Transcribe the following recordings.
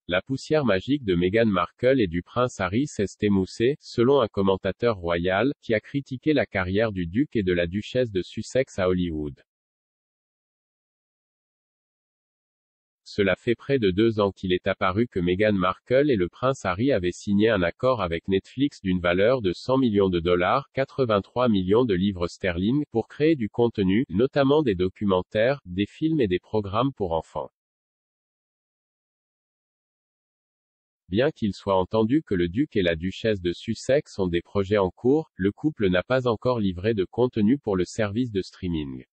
La poussière magique de Meghan Markle et du prince Harry s'est émoussée, selon un commentateur royal, qui a critiqué la carrière du duc et de la duchesse de Sussex à Hollywood. Cela fait près de 2 ans qu'il est apparu que Meghan Markle et le prince Harry avaient signé un accord avec Netflix d'une valeur de 100 millions de dollars, 83 millions de livres sterling, pour créer du contenu, notamment des documentaires, des films et des programmes pour enfants. Bien qu'il soit entendu que le duc et la duchesse de Sussex ont des projets en cours, le couple n'a pas encore livré de contenu pour le service de streaming.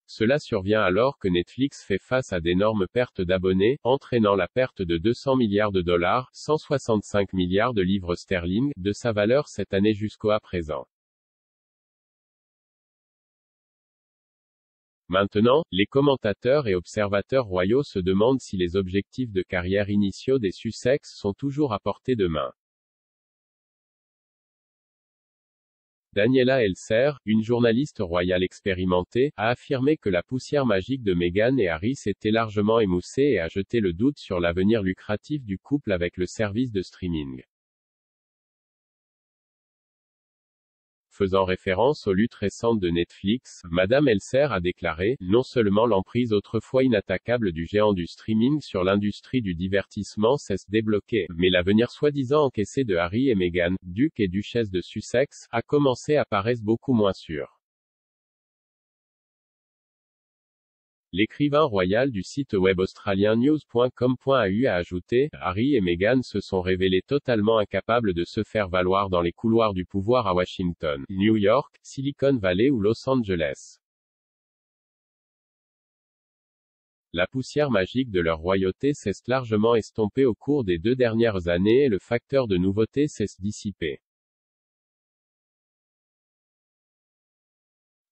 Cela survient alors que Netflix fait face à d'énormes pertes d'abonnés, entraînant la perte de 200 milliards de dollars, 165 milliards de livres sterling, de sa valeur cette année jusqu'à présent. Maintenant, les commentateurs et observateurs royaux se demandent si les objectifs de carrière initiaux des Sussex sont toujours à portée de main. Daniela Elser, une journaliste royale expérimentée, a affirmé que la poussière magique de Meghan et Harry s'était largement émoussée et a jeté le doute sur l'avenir lucratif du couple avec le service de streaming. Faisant référence aux luttes récentes de Netflix, Madame Elser a déclaré « Non seulement l'emprise autrefois inattaquable du géant du streaming sur l'industrie du divertissement cesse débloquer, mais l'avenir soi-disant encaissé de Harry et Meghan, duc et duchesse de Sussex, a commencé à paraître beaucoup moins sûr. » L'écrivain royal du site web australien news.com.au a ajouté, Harry et Meghan se sont révélés totalement incapables de se faire valoir dans les couloirs du pouvoir à Washington, New York, Silicon Valley ou Los Angeles. La poussière magique de leur royauté s'est largement estompée au cours des 2 dernières années et le facteur de nouveauté s'est dissipé.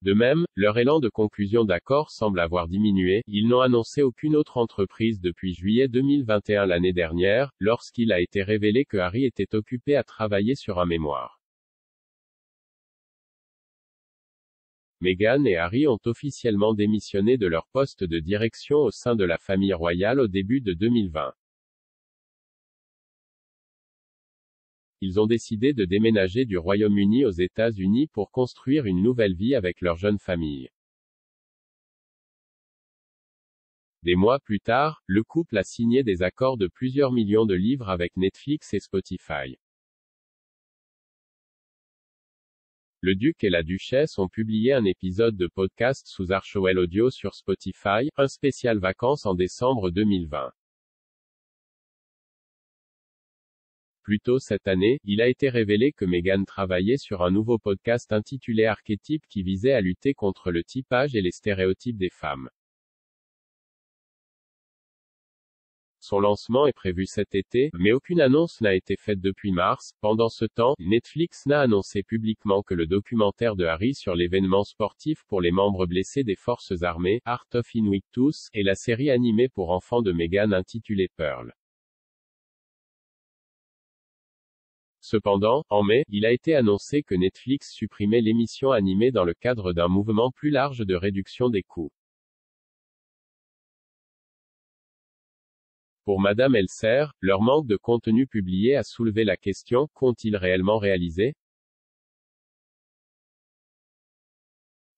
De même, leur élan de conclusion d'accords semble avoir diminué, ils n'ont annoncé aucune autre entreprise depuis juillet 2021 l'année dernière, lorsqu'il a été révélé que Harry était occupé à travailler sur un mémoire. Meghan et Harry ont officiellement démissionné de leur poste de direction au sein de la famille royale au début de 2020. Ils ont décidé de déménager du Royaume-Uni aux États-Unis pour construire une nouvelle vie avec leur jeune famille. Des mois plus tard, le couple a signé des accords de plusieurs millions de livres avec Netflix et Spotify. Le duc et la duchesse ont publié un épisode de podcast sous Archewell Audio sur Spotify, un spécial vacances en décembre 2020. Plus tôt cette année, il a été révélé que Meghan travaillait sur un nouveau podcast intitulé Archétype qui visait à lutter contre le typage et les stéréotypes des femmes. Son lancement est prévu cet été, mais aucune annonce n'a été faite depuis mars. Pendant ce temps, Netflix n'a annoncé publiquement que le documentaire de Harry sur l'événement sportif pour les membres blessés des forces armées, Art of Invictus, et la série animée pour enfants de Meghan intitulée Pearl. Cependant, en mai, il a été annoncé que Netflix supprimait l'émission animée dans le cadre d'un mouvement plus large de réduction des coûts. Pour Madame Elser, leur manque de contenu publié a soulevé la question, qu'ont-ils réellement réalisé?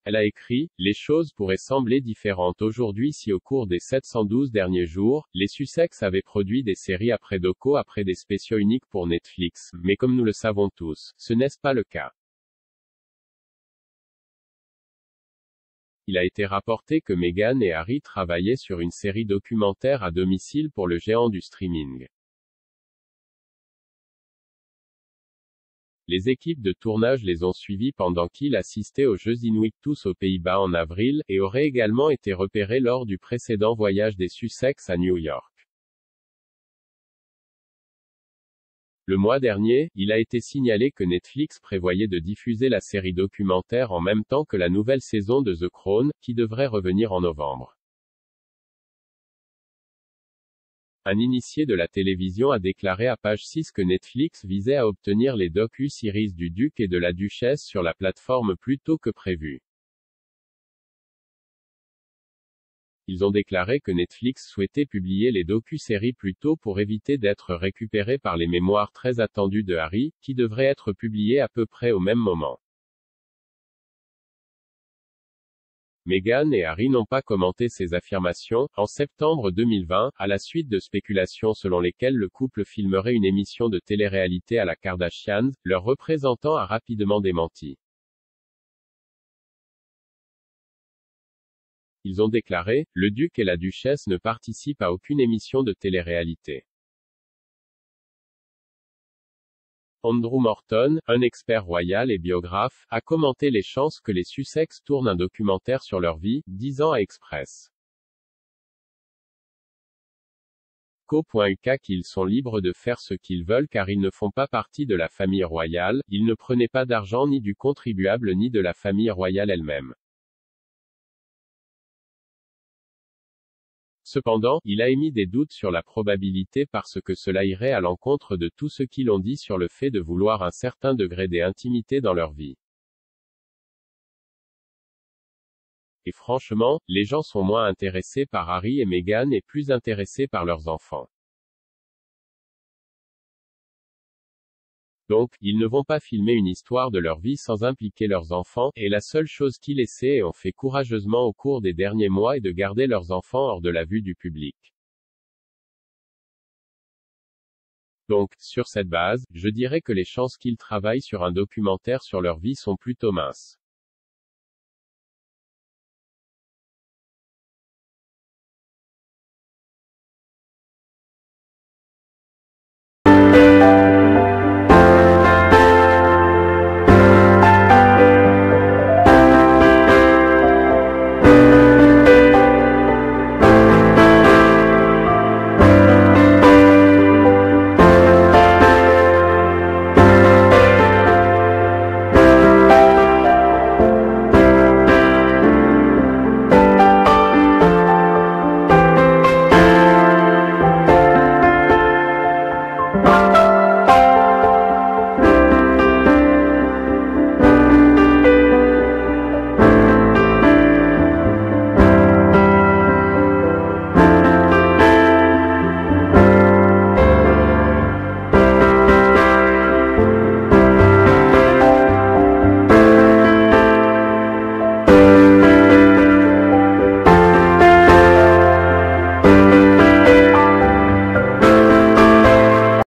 Elle a écrit, les choses pourraient sembler différentes aujourd'hui si au cours des 712 derniers jours, les Sussex avaient produit des séries après doco après des spéciaux uniques pour Netflix, mais comme nous le savons tous, ce n'est pas le cas. Il a été rapporté que Meghan et Harry travaillaient sur une série documentaire à domicile pour le géant du streaming. Les équipes de tournage les ont suivis pendant qu'ils assistaient aux Jeux Invictus aux Pays-Bas en avril, et auraient également été repérés lors du précédent voyage des Sussex à New York. Le mois dernier, il a été signalé que Netflix prévoyait de diffuser la série documentaire en même temps que la nouvelle saison de The Crown, qui devrait revenir en novembre. Un initié de la télévision a déclaré à Page 6 que Netflix visait à obtenir les docu-series du duc et de la duchesse sur la plateforme plus tôt que prévu. Ils ont déclaré que Netflix souhaitait publier les docu-séries plus tôt pour éviter d'être récupérés par les mémoires très attendues de Harry, qui devraient être publiées à peu près au même moment. Meghan et Harry n'ont pas commenté ces affirmations. En septembre 2020, à la suite de spéculations selon lesquelles le couple filmerait une émission de télé-réalité à la Kardashians, leur représentant a rapidement démenti. Ils ont déclaré, le duc et la duchesse ne participent à aucune émission de télé-réalité. Andrew Morton, un expert royal et biographe, a commenté les chances que les Sussex tournent un documentaire sur leur vie, disant à Express. Co.uk qu'ils sont libres de faire ce qu'ils veulent car ils ne font pas partie de la famille royale, ils ne prenaient pas d'argent ni du contribuable ni de la famille royale elle-même. Cependant, il a émis des doutes sur la probabilité parce que cela irait à l'encontre de tout ce qu'ils ont dit sur le fait de vouloir un certain degré d'intimité dans leur vie. Et franchement, les gens sont moins intéressés par Harry et Meghan et plus intéressés par leurs enfants. Donc, ils ne vont pas filmer une histoire de leur vie sans impliquer leurs enfants, et la seule chose qu'ils essaient et ont fait courageusement au cours des derniers mois est de garder leurs enfants hors de la vue du public. Donc, sur cette base, je dirais que les chances qu'ils travaillent sur un documentaire sur leur vie sont plutôt minces.